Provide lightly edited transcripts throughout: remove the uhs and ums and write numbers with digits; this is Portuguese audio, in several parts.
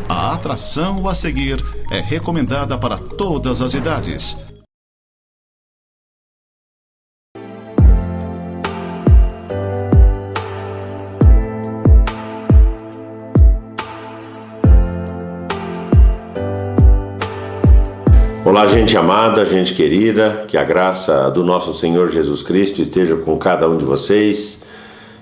A atração a seguir é recomendada para todas as idades. Olá, gente amada, gente querida, que a graça do nosso Senhor Jesus Cristo esteja com cada um de vocês.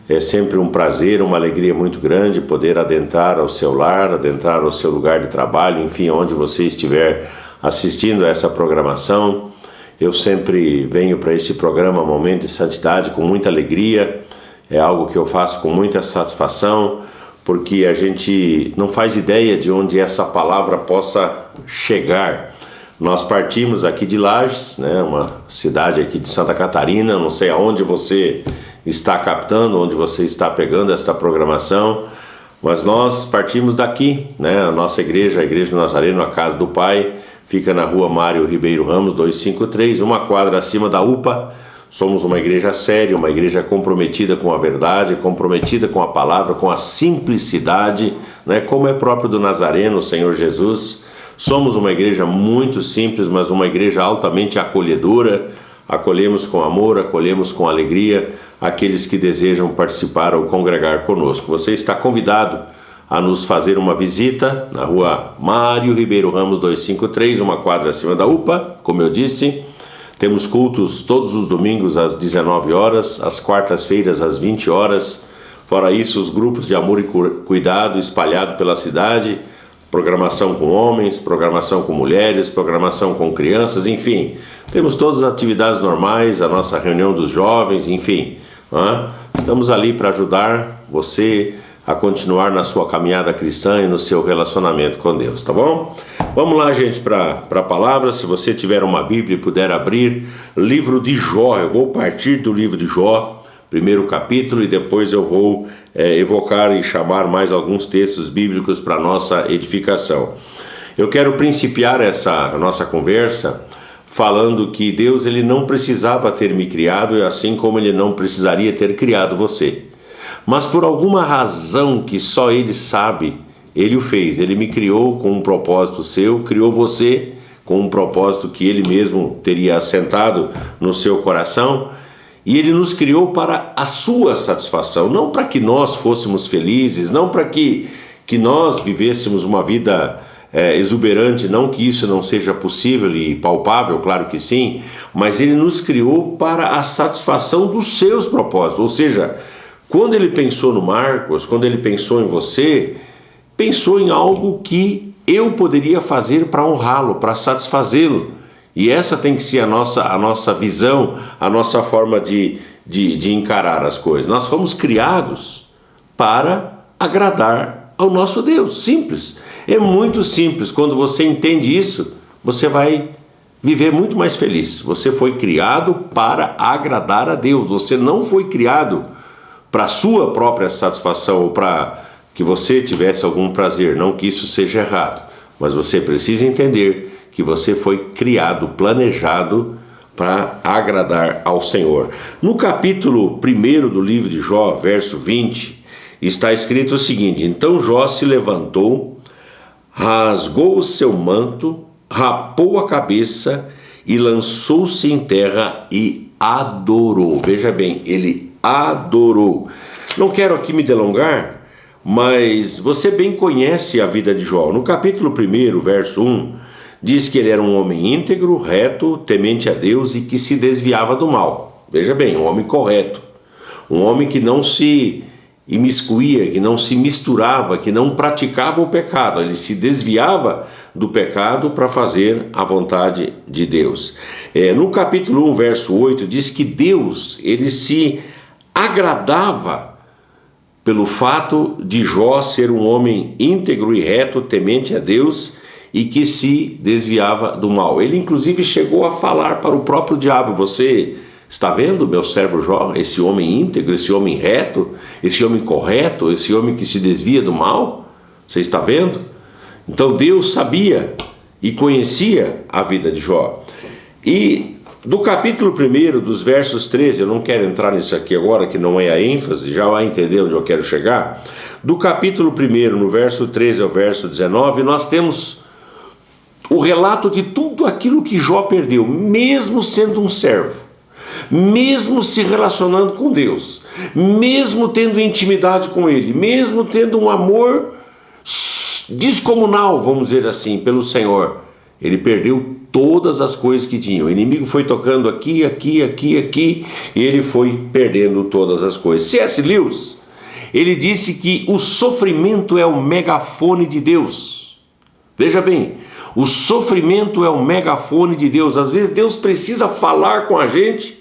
É sempre um prazer, uma alegria muito grande poder adentrar ao seu lar, adentrar ao seu lugar de trabalho, enfim, onde você estiver assistindo a essa programação. Eu sempre venho para este programa Momento de Santidade com muita alegria, é algo que eu faço com muita satisfação, porque a gente não faz ideia de onde essa palavra possa chegar. Nós partimos aqui de Lages, né, uma cidade aqui de Santa Catarina, não sei aonde você está captando, onde você está pegando esta programação, mas nós partimos daqui, né, a nossa igreja, a Igreja do Nazareno, a Casa do Pai, fica na rua Mário Ribeiro Ramos, 253, uma quadra acima da UPA. Somos uma igreja séria, uma igreja comprometida com a verdade, comprometida com a palavra, com a simplicidade, né, como é próprio do Nazareno, o Senhor Jesus. Somos uma igreja muito simples, mas uma igreja altamente acolhedora. Acolhemos com amor, acolhemos com alegria aqueles que desejam participar ou congregar conosco. Você está convidado a nos fazer uma visita na rua Mário Ribeiro Ramos 253, uma quadra acima da UPA, como eu disse. Temos cultos todos os domingos às 19 horas, às quartas-feiras às 20 horas. Fora isso, os grupos de amor e cuidado espalhados pela cidade. Programação com homens, programação com mulheres, programação com crianças, enfim. Temos todas as atividades normais, a nossa reunião dos jovens, enfim. Estamos ali para ajudar você a continuar na sua caminhada cristã e no seu relacionamento com Deus, tá bom? Vamos lá, gente, para a palavra. Se você tiver uma Bíblia e puder abrir, livro de Jó. Eu vou partir do livro de Jó, primeiro capítulo, e depois eu vou evocar e chamar mais alguns textos bíblicos para nossa edificação. Eu quero principiar essa nossa conversa falando que Deus ele não precisava ter me criado, assim como Ele não precisaria ter criado você. Mas por alguma razão que só Ele sabe, Ele o fez. Ele me criou com um propósito seu, criou você com um propósito que Ele mesmo teria assentado no seu coração. E Ele nos criou para a sua satisfação, não para que nós fôssemos felizes, não para que nós vivêssemos uma vida exuberante, não que isso não seja possível e palpável, claro que sim, mas Ele nos criou para a satisfação dos seus propósitos. Ou seja, quando Ele pensou no Marcos, quando Ele pensou em você, pensou em algo que eu poderia fazer para honrá-lo, para satisfazê-lo. E essa tem que ser a nossa visão, a nossa forma de encarar as coisas. Nós fomos criados para agradar ao nosso Deus. Simples. É muito simples. Quando você entende isso, você vai viver muito mais feliz. Você foi criado para agradar a Deus. Você não foi criado para a sua própria satisfação ou para que você tivesse algum prazer. Não que isso seja errado. Mas você precisa entender que você foi criado, planejado para agradar ao Senhor. No capítulo 1 do livro de Jó, verso 20, está escrito o seguinte: Então Jó se levantou, rasgou o seu manto, rapou a cabeça e lançou-se em terra e adorou. Veja bem, ele adorou. Não quero aqui me delongar, mas você bem conhece a vida de Jó. No capítulo 1, verso 1, diz que ele era um homem íntegro, reto, temente a Deus e que se desviava do mal. Veja bem, um homem correto. Um homem que não se imiscuía, que não se misturava, que não praticava o pecado. Ele se desviava do pecado para fazer a vontade de Deus. No capítulo 1, verso 8, diz que Deus, ele se agradava pelo fato de Jó ser um homem íntegro e reto, temente a Deus e que se desviava do mal. Ele inclusive chegou a falar para o próprio diabo: você está vendo meu servo Jó, esse homem íntegro, esse homem reto, esse homem correto, esse homem que se desvia do mal? Você está vendo? Então Deus sabia e conhecia a vida de Jó. E Do capítulo 1, dos versos 13, eu não quero entrar nisso aqui agora, que não é a ênfase, já vai entender onde eu quero chegar. Do capítulo 1, no verso 13 ao verso 19, nós temos o relato de tudo aquilo que Jó perdeu, mesmo sendo um servo, mesmo se relacionando com Deus, mesmo tendo intimidade com Ele, mesmo tendo um amor descomunal, vamos dizer assim, pelo Senhor. Ele perdeu todas as coisas que tinha. O inimigo foi tocando aqui, e ele foi perdendo todas as coisas. C.S. Lewis, ele disse que o sofrimento é o megafone de Deus. Veja bem, o sofrimento é o megafone de Deus. Às vezes Deus precisa falar com a gente,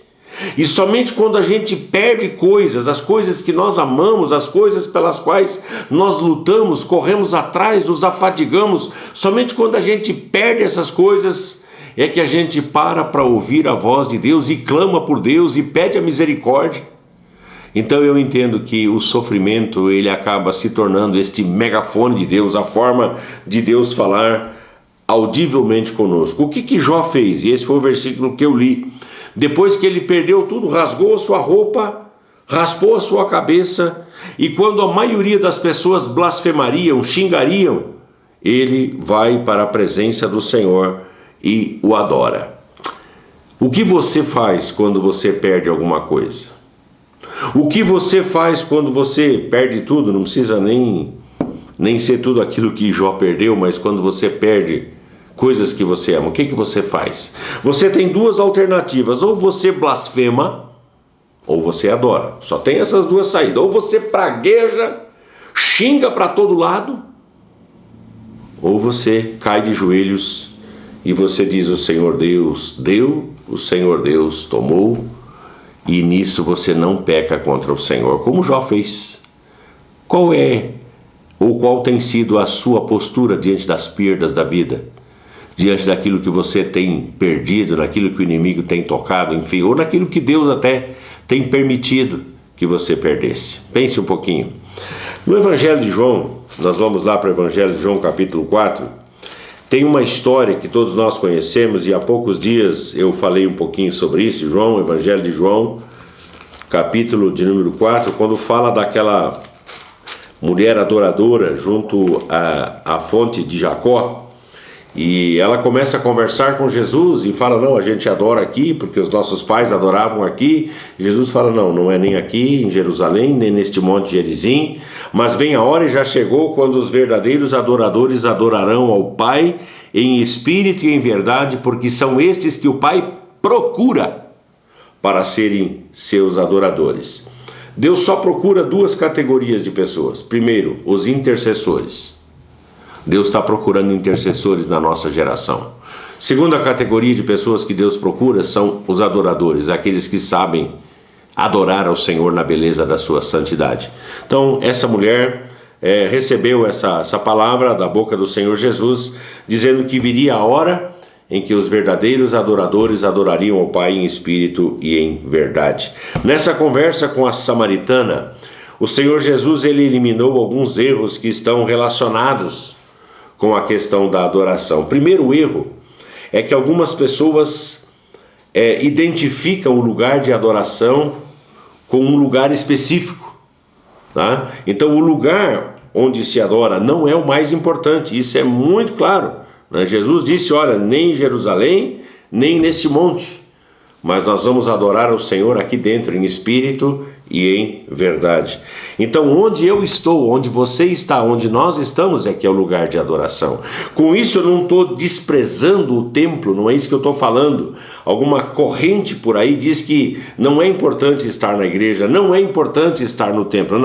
e somente quando a gente perde coisas, as coisas que nós amamos, as coisas pelas quais nós lutamos, corremos atrás, nos afadigamos, somente quando a gente perde essas coisas é que a gente para ouvir a voz de Deus e clama por Deus e pede a misericórdia. Então eu entendo que o sofrimento, ele acaba se tornando este megafone de Deus, a forma de Deus falar audivelmente conosco. O que Jó fez? E esse foi o versículo que eu li. Depois que ele perdeu tudo, rasgou a sua roupa, raspou a sua cabeça, e quando a maioria das pessoas blasfemariam, xingariam, ele vai para a presença do Senhor e o adora. O que você faz quando você perde alguma coisa? O que você faz quando você perde tudo? Não precisa nem ser tudo aquilo que Jó perdeu, mas quando você perde coisas que você ama, o que você faz? Você tem duas alternativas: ou você blasfema, ou você adora. Só tem essas duas saídas. Ou você pragueja, xinga para todo lado, ou você cai de joelhos e você diz: o Senhor Deus deu, o Senhor Deus tomou, e nisso você não peca contra o Senhor, como Jó fez. Qual tem sido a sua postura diante das perdas da vida? Diante daquilo que você tem perdido, naquilo que o inimigo tem tocado, enfim, ou naquilo que Deus até tem permitido que você perdesse. Pense um pouquinho. No Evangelho de João, nós vamos lá para o Evangelho de João, capítulo 4, tem uma história que todos nós conhecemos, e há poucos dias eu falei um pouquinho sobre isso. Evangelho de João, capítulo de número 4, quando fala daquela mulher adoradora junto à fonte de Jacó, e ela começa a conversar com Jesus e fala: não, a gente adora aqui porque os nossos pais adoravam aqui. Jesus fala: não é nem aqui em Jerusalém, nem neste monte Gerizim, mas vem a hora e já chegou quando os verdadeiros adoradores adorarão ao Pai em espírito e em verdade, porque são estes que o Pai procura para serem seus adoradores. Deus só procura duas categorias de pessoas. Primeiro, os intercessores. Deus está procurando intercessores na nossa geração. Segunda categoria de pessoas que Deus procura são os adoradores, aqueles que sabem adorar ao Senhor na beleza da sua santidade. Então, essa mulher recebeu essa palavra da boca do Senhor Jesus, dizendo que viria a hora em que os verdadeiros adoradores adorariam ao Pai em espírito e em verdade. Nessa conversa com a samaritana, o Senhor Jesus ele eliminou alguns erros que estão relacionados com a questão da adoração. O primeiro erro é que algumas pessoas identificam o lugar de adoração com um lugar específico, tá? Então o lugar onde se adora não é o mais importante, isso é muito claro, né? Jesus disse: olha, nem em Jerusalém, nem nesse monte, mas nós vamos adorar ao Senhor aqui dentro, em espírito e em verdade. Então, onde eu estou, onde você está, onde nós estamos é que é o lugar de adoração. Com isso eu não estou desprezando o templo, não é isso que eu estou falando. Alguma corrente por aí diz que não é importante estar na igreja, não é importante estar no templo.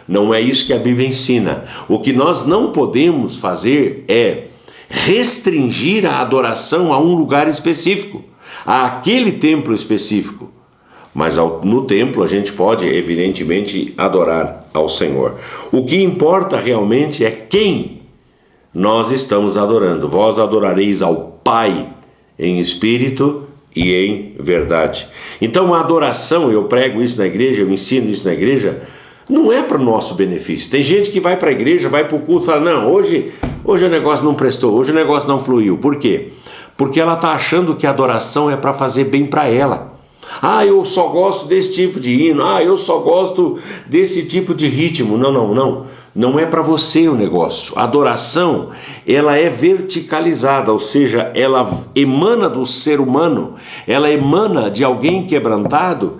Não é isso que a Bíblia ensina. O que nós não podemos fazer é restringir a adoração a um lugar específico, àquele templo específico. Mas no templo a gente pode, evidentemente, adorar ao Senhor. O que importa realmente é quem nós estamos adorando. Vós adorareis ao Pai em espírito e em verdade. Então a adoração, eu prego isso na igreja, eu ensino isso na igreja, não é para o nosso benefício. Tem gente que vai para a igreja, vai para o culto e fala: não, hoje o negócio não prestou, hoje o negócio não fluiu. Por quê? porque ela está achando que a adoração é para fazer bem para ela. Ah, eu só gosto desse tipo de hino. Ah, eu só gosto desse tipo de ritmo. Não. Não é para você o negócio. A adoração, ela é verticalizada, ou seja, ela emana do ser humano, ela emana de alguém quebrantado,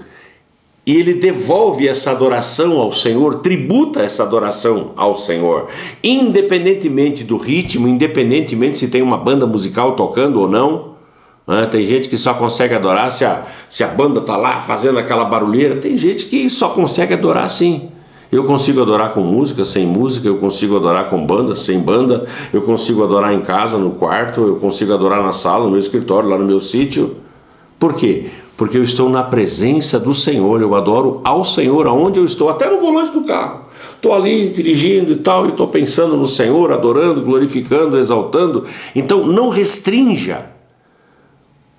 e ele devolve essa adoração ao Senhor, tributa essa adoração ao Senhor, independentemente do ritmo, independentemente se tem uma banda musical tocando ou não. Tem gente que só consegue adorar se a banda está lá fazendo aquela barulheira. Tem gente que só consegue adorar assim. Eu consigo adorar com música, sem música, eu consigo adorar com banda, sem banda, eu consigo adorar em casa, no quarto, eu consigo adorar na sala, no meu escritório, lá no meu sítio. Por quê? Porque eu estou na presença do Senhor, eu adoro ao Senhor aonde eu estou, até no volante do carro. Estou ali dirigindo e tal, e estou pensando no Senhor, adorando, glorificando, exaltando. Então não restrinja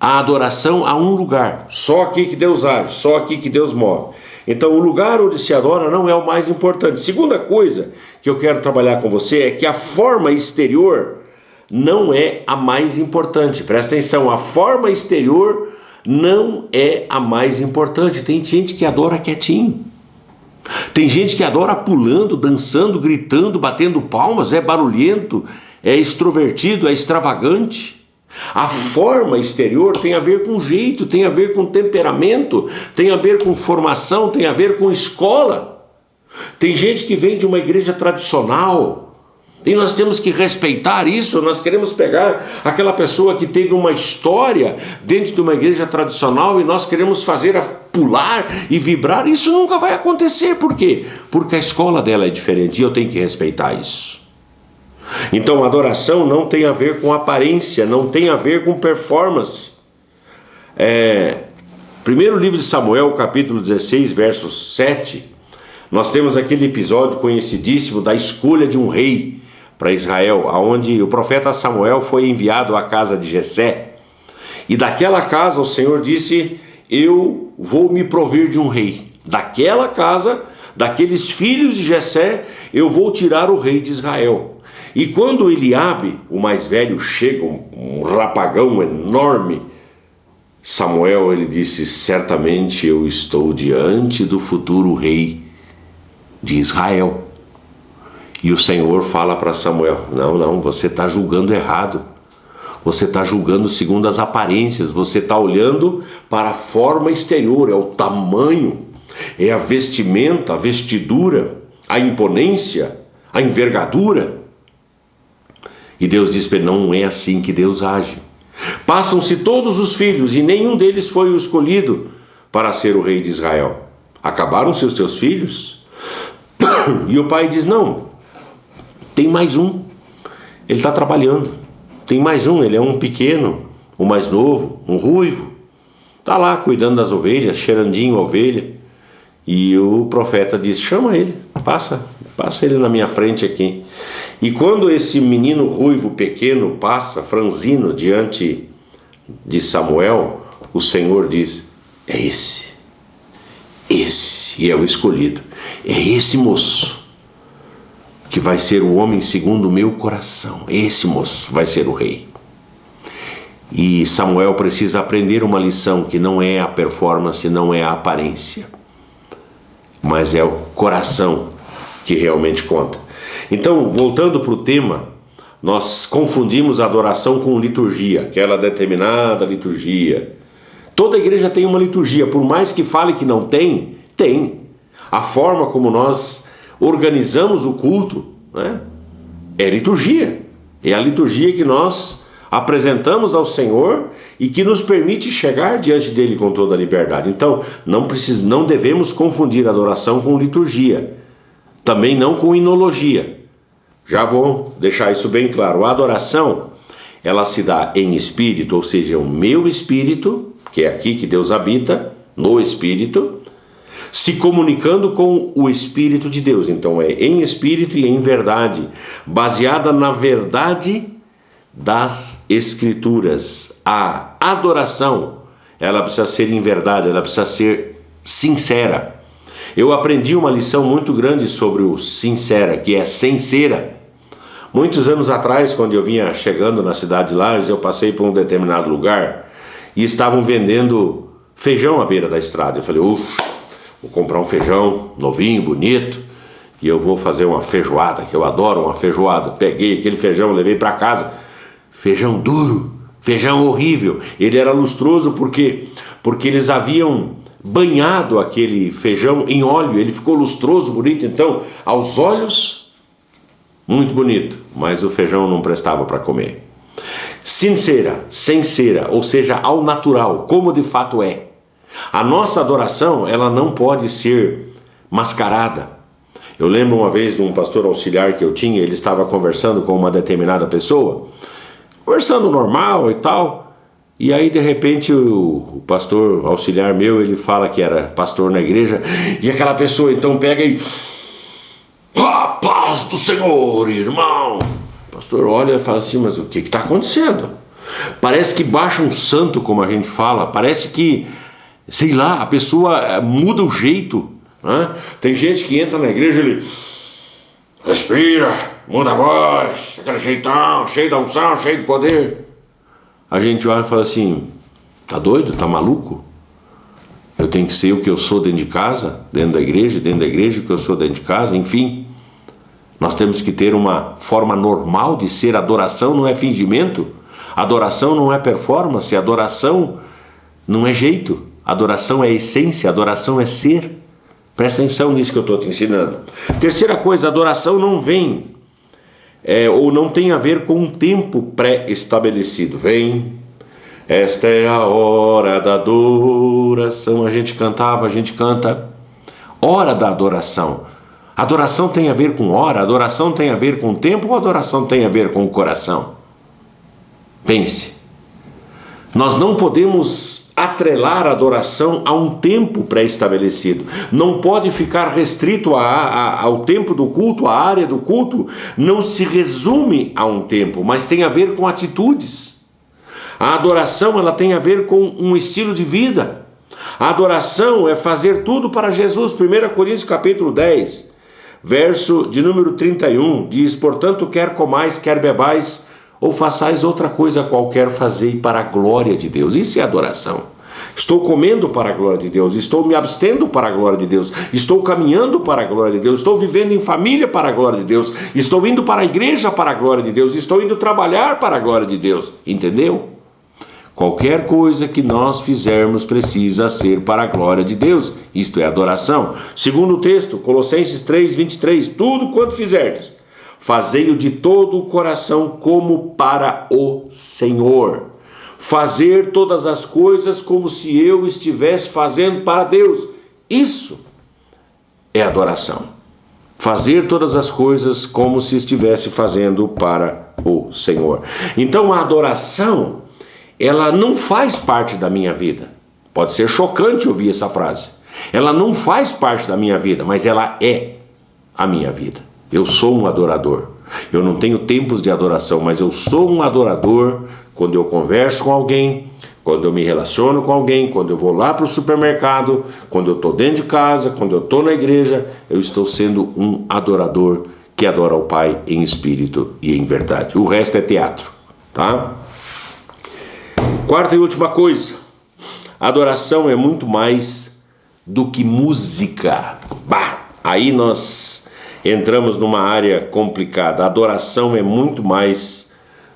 a adoração a um lugar, só aqui que Deus age, só aqui que Deus move. Então o lugar onde se adora não é o mais importante. Segunda coisa que eu quero trabalhar com você é que a forma exterior não é a mais importante. Presta atenção, a forma exterior não é a mais importante. Tem gente que adora quietinho. Tem gente que adora pulando, dançando, gritando, batendo palmas, é barulhento, é extrovertido, é extravagante. A forma exterior tem a ver com jeito, tem a ver com temperamento, tem a ver com formação, tem a ver com escola. Tem gente que vem de uma igreja tradicional e nós temos que respeitar isso. Nós queremos pegar aquela pessoa que teve uma história dentro de uma igreja tradicional e nós queremos fazer a pular e vibrar. Isso nunca vai acontecer. Por quê? Porque a escola dela é diferente e eu tenho que respeitar isso. Então a adoração não tem a ver com aparência, não tem a ver com performance. Primeiro livro de Samuel, capítulo 16, verso 7, nós temos aquele episódio conhecidíssimo da escolha de um rei para Israel, onde o profeta Samuel foi enviado à casa de Jessé, e daquela casa o Senhor disse: eu vou me provir de um rei. Daquela casa, daqueles filhos de Jessé, eu vou tirar o rei de Israel. E quando Eliabe, o mais velho, chega, um rapagão enorme, Samuel, ele disse: certamente eu estou diante do futuro rei de Israel. E o Senhor fala para Samuel: não, você está julgando errado. Você está julgando segundo as aparências, você está olhando para a forma exterior, é o tamanho, é a vestimenta, a vestidura, a imponência, a envergadura. E Deus diz para ele: não é assim que Deus age. Passam-se todos os filhos e nenhum deles foi o escolhido para ser o rei de Israel. Acabaram-se os teus filhos? E o pai diz: não, tem mais um, ele está trabalhando. Tem mais um, ele é um pequeno, o mais novo, um ruivo. Está lá cuidando das ovelhas, cheirandinho a ovelha. E o profeta diz: chama ele, passa ele na minha frente aqui. E quando esse menino ruivo pequeno passa, franzino, diante de Samuel, o Senhor diz: é esse é o escolhido, é esse moço que vai ser o homem segundo o meu coração, esse moço vai ser o rei. E Samuel precisa aprender uma lição, que não é a performance, não é a aparência, mas é o coração que realmente conta. Então, voltando para o tema, nós confundimos adoração com liturgia, aquela determinada liturgia. Toda igreja tem uma liturgia, por mais que fale que não tem, tem. A forma como nós organizamos o culto, né, é liturgia. É a liturgia que nós apresentamos ao Senhor e que nos permite chegar diante dele com toda a liberdade. Então, não devemos confundir adoração com liturgia. Também não com inologia. Já vou deixar isso bem claro. A adoração, ela se dá em espírito, ou seja, o meu espírito, que é aqui que Deus habita, no espírito, se comunicando com o Espírito de Deus. Então é em espírito e em verdade, baseada na verdade das Escrituras. A adoração, ela precisa ser em verdade, ela precisa ser sincera. Eu aprendi uma lição muito grande sobre o sincera, que é sem cera. Muitos anos atrás, quando eu vinha chegando na cidade de Lages, eu passei por um determinado lugar e estavam vendendo feijão à beira da estrada. Eu falei, ufa, vou comprar um feijão novinho, bonito, e eu vou fazer uma feijoada, que eu adoro uma feijoada. Peguei aquele feijão, levei para casa. Feijão duro, feijão horrível. Ele era lustroso porque eles haviam banhado aquele feijão em óleo. Ele ficou lustroso, bonito. Então, aos olhos, muito bonito, mas o feijão não prestava para comer. Sincera, sem cera, ou seja, ao natural, como de fato é. A nossa adoração, ela não pode ser mascarada. Eu lembro uma vez de um pastor auxiliar que eu tinha, ele estava conversando com uma determinada pessoa, conversando normal e tal, e aí de repente o pastor auxiliar meu, ele fala que era pastor na igreja, e aquela pessoa então pega e... Ah, paz do Senhor, irmão! O pastor olha e fala assim, mas o que está acontecendo? Parece que baixa um santo, como a gente fala, parece que, sei lá, a pessoa muda o jeito, né? Tem gente que entra na igreja e ele respira, muda a voz, aquele jeitão, cheio da unção, cheio de poder. A gente olha e fala assim, tá doido, tá maluco? Eu tenho que ser o que eu sou dentro de casa, dentro da igreja o que eu sou dentro de casa, enfim. Nós temos que ter uma forma normal de ser. Adoração não é fingimento, adoração não é performance, adoração não é jeito, adoração é essência, adoração é ser. Presta atenção nisso que eu estou te ensinando. Terceira coisa, adoração não vem, ou não tem a ver com um tempo pré-estabelecido. Vem, esta é a hora da adoração. A gente cantava, a gente canta. Hora da adoração. Adoração tem a ver com hora, adoração tem a ver com tempo, ou adoração tem a ver com o coração? Pense. Nós não podemos atrelar a adoração a um tempo pré-estabelecido. Não pode ficar restrito ao tempo do culto, a área do culto. Não se resume a um tempo, mas tem a ver com atitudes. A adoração, ela tem a ver com um estilo de vida. A adoração é fazer tudo para Jesus. 1 Coríntios capítulo 10, verso de número 31, diz, portanto, quer comais, quer bebais, ou façais outra coisa qualquer, fazei para a glória de Deus. Isso é adoração. Estou comendo para a glória de Deus, estou me abstendo para a glória de Deus, estou caminhando para a glória de Deus, estou vivendo em família para a glória de Deus, estou indo para a igreja para a glória de Deus, estou indo trabalhar para a glória de Deus. Entendeu? Qualquer coisa que nós fizermos precisa ser para a glória de Deus. Isto é adoração. Segundo texto, Colossenses 3:23, tudo quanto fizerdes, fazei-o de todo o coração como para o Senhor. Fazer todas as coisas como se eu estivesse fazendo para Deus. Isso é adoração. Fazer todas as coisas como se estivesse fazendo para o Senhor. Então a adoração, ela não faz parte da minha vida. Pode ser chocante ouvir essa frase. Ela não faz parte da minha vida, mas ela é a minha vida. Eu sou um adorador. Eu não tenho tempos de adoração, mas eu sou um adorador quando eu converso com alguém, quando eu me relaciono com alguém, quando eu vou lá para o supermercado, quando eu estou dentro de casa, quando eu estou na igreja, eu estou sendo um adorador que adora o Pai em espírito e em verdade. O resto é teatro, tá? Quarta e última coisa, adoração é muito mais do que música. Aí nós entramos numa área complicada. A adoração é muito mais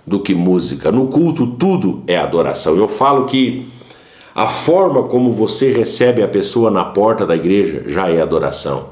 do que música. No culto tudo é adoração. Eu falo que a forma como você recebe a pessoa na porta da igreja já é adoração.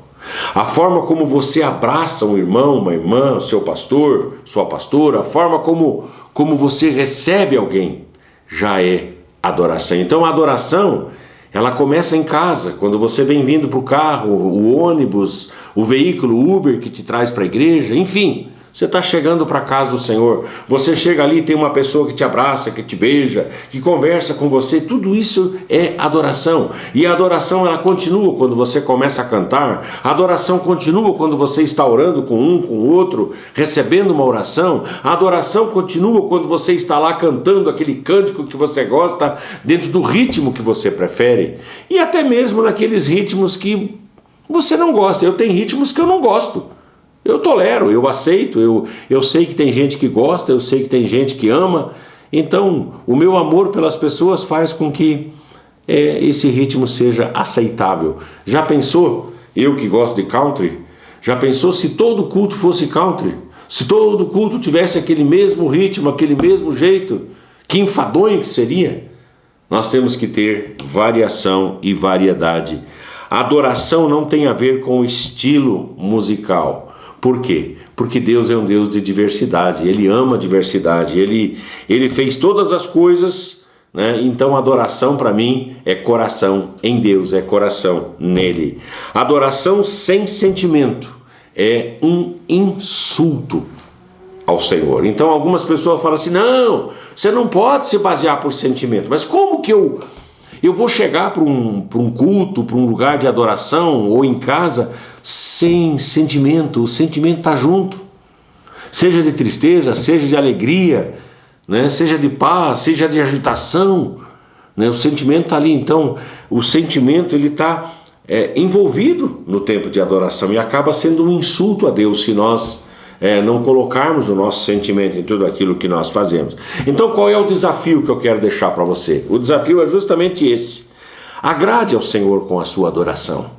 A forma como você abraça um irmão, uma irmã, seu pastor, sua pastora, a forma como você recebe alguém já é adoração. Então a adoração, ela começa em casa, quando você vem vindo para o carro, o ônibus, o veículo, o Uber que te traz para a igreja, enfim, você está chegando para a casa do Senhor, você chega ali e tem uma pessoa que te abraça, que te beija, que conversa com você, tudo isso é adoração. E a adoração, ela continua quando você começa a cantar, a adoração continua quando você está orando com um, com o outro, recebendo uma oração, a adoração continua quando você está lá cantando aquele cântico que você gosta, dentro do ritmo que você prefere, e até mesmo naqueles ritmos que você não gosta. Eu tenho ritmos que eu não gosto. Eu tolero, eu aceito, eu sei que tem gente que gosta, eu sei que tem gente que ama. Então, o meu amor pelas pessoas faz com que esse ritmo seja aceitável. Já pensou, eu que gosto de country, já pensou se todo culto fosse country? Se todo culto tivesse aquele mesmo ritmo, aquele mesmo jeito? Que enfadonho que seria? Nós temos que ter variação e variedade. A adoração não tem a ver com o estilo musical. Por quê? Porque Deus é um Deus de diversidade, Ele ama a diversidade, Ele fez todas as coisas, né? Então adoração para mim é coração em Deus, é coração nele. Adoração sem sentimento é um insulto ao Senhor. Então algumas pessoas falam assim, não, você não pode se basear por sentimento. Mas como que eu vou chegar para um culto, para um lugar de adoração ou em casa sem sentimento? O sentimento está junto. Seja de tristeza, seja de alegria, né? Seja de paz, seja de agitação, né? O sentimento está ali. Então o sentimento ele está envolvido no tempo de adoração e acaba sendo um insulto a Deus se nós não colocarmos o nosso sentimento em tudo aquilo que nós fazemos. Então qual é o desafio que eu quero deixar para você? O desafio é justamente esse: agrade ao Senhor com a sua adoração,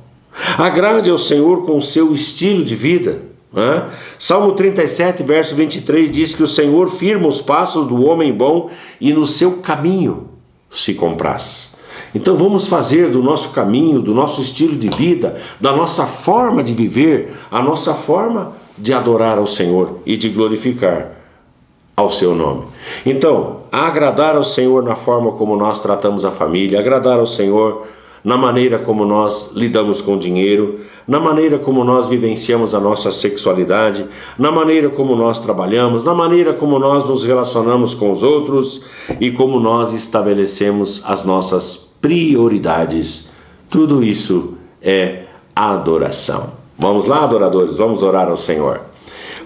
agrade ao Senhor com o seu estilo de vida, né? Salmo 37 verso 23 diz que o Senhor firma os passos do homem bom e no seu caminho se compraz. Então vamos fazer do nosso caminho, do nosso estilo de vida, da nossa forma de viver, a nossa forma de adorar ao Senhor e de glorificar ao seu nome. Então, agradar ao Senhor na forma como nós tratamos a família, agradar ao Senhor na maneira como nós lidamos com o dinheiro, na maneira como nós vivenciamos a nossa sexualidade, na maneira como nós trabalhamos, na maneira como nós nos relacionamos com os outros e como nós estabelecemos as nossas prioridades. Tudo isso é adoração. Vamos lá, adoradores, vamos orar ao Senhor.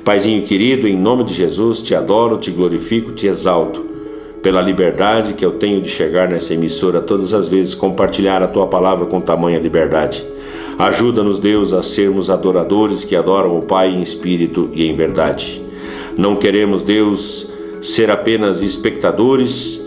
Paizinho querido, em nome de Jesus, te adoro, te glorifico, te exalto pela liberdade que eu tenho de chegar nessa emissora todas as vezes, compartilhar a tua palavra com tamanha liberdade. Ajuda-nos, Deus, a sermos adoradores que adoram o Pai em espírito e em verdade. Não queremos, Deus, ser apenas espectadores,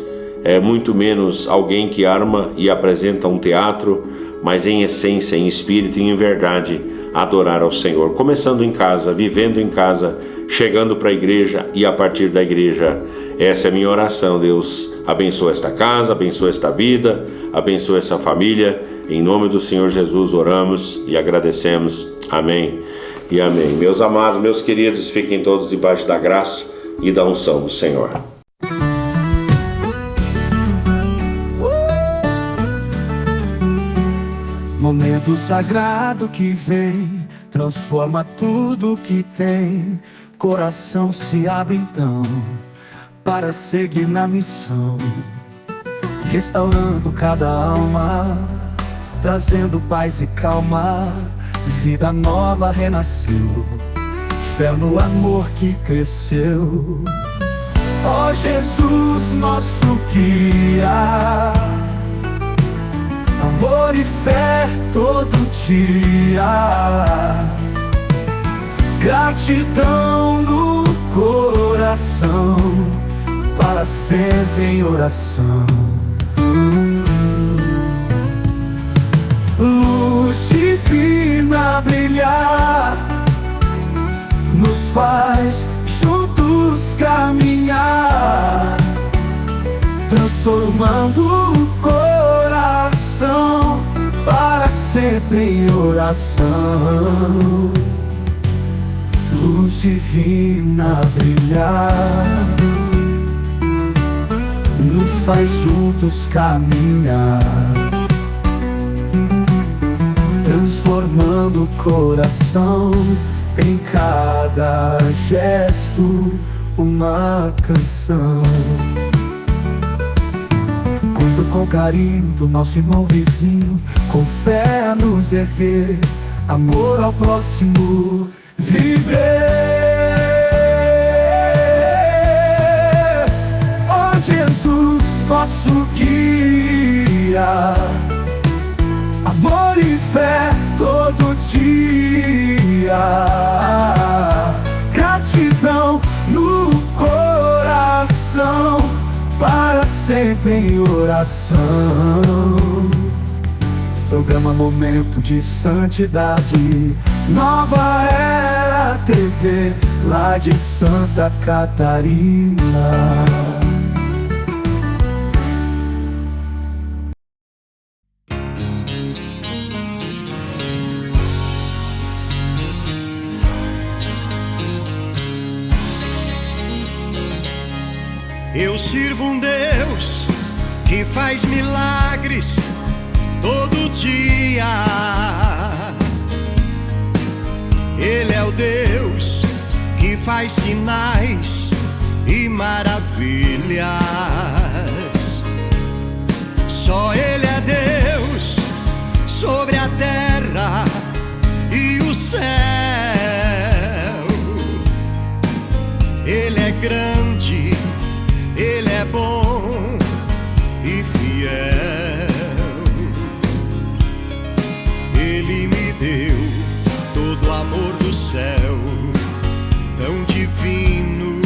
muito menos alguém que arma e apresenta um teatro, mas em essência, em espírito e em verdade, adorar ao Senhor, começando em casa, vivendo em casa, chegando para a igreja e a partir da igreja. Essa é a minha oração, Deus. Abençoa esta casa, abençoa esta vida, abençoa essa família. Em nome do Senhor Jesus oramos e agradecemos. Amém e amém. Meus amados, meus queridos, fiquem todos debaixo da graça e da unção do Senhor. Momento sagrado que vem, transforma tudo que tem. Coração se abre então, para seguir na missão. Restaurando cada alma, trazendo paz e calma. Vida nova renasceu, fé no amor que cresceu. Ó Jesus, nosso guia, amor e fé todo dia. Gratidão no coração, para sempre em oração. Luz divina brilhar, nos faz juntos caminhar, transformando o coração para sempre em oração. Luz divina brilhar, nos faz juntos caminhar, transformando o coração em cada gesto uma canção. Cuido com carinho do nosso irmão vizinho, com fé a nos erguer, amor ao próximo viver. Ó Jesus, nosso guia, amor e fé todo dia. sempre em oração. Programa Momento de Santidade, Nova Era TV, lá de Santa Catarina. Eu sirvo um Deus que faz milagres todo dia. Ele é o Deus que faz sinais e maravilhas. Só Ele é Deus sobre a terra e o céu. Ele é grande, Ele é bom e fiel. Ele me deu todo o amor do céu, tão divino.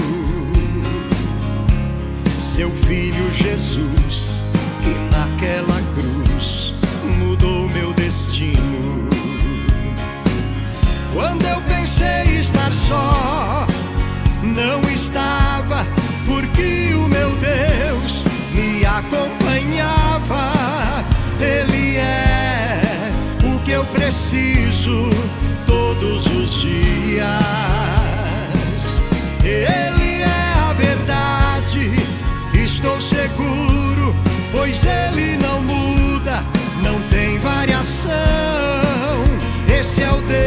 Seu Filho Jesus, que naquela cruz mudou meu destino. Quando eu pensei estar só, não estava, porque o meu Deus me acompanhava. Ele é o que eu preciso todos os dias. Ele é a verdade, estou seguro, pois Ele não muda, não tem variação. Esse é o Deus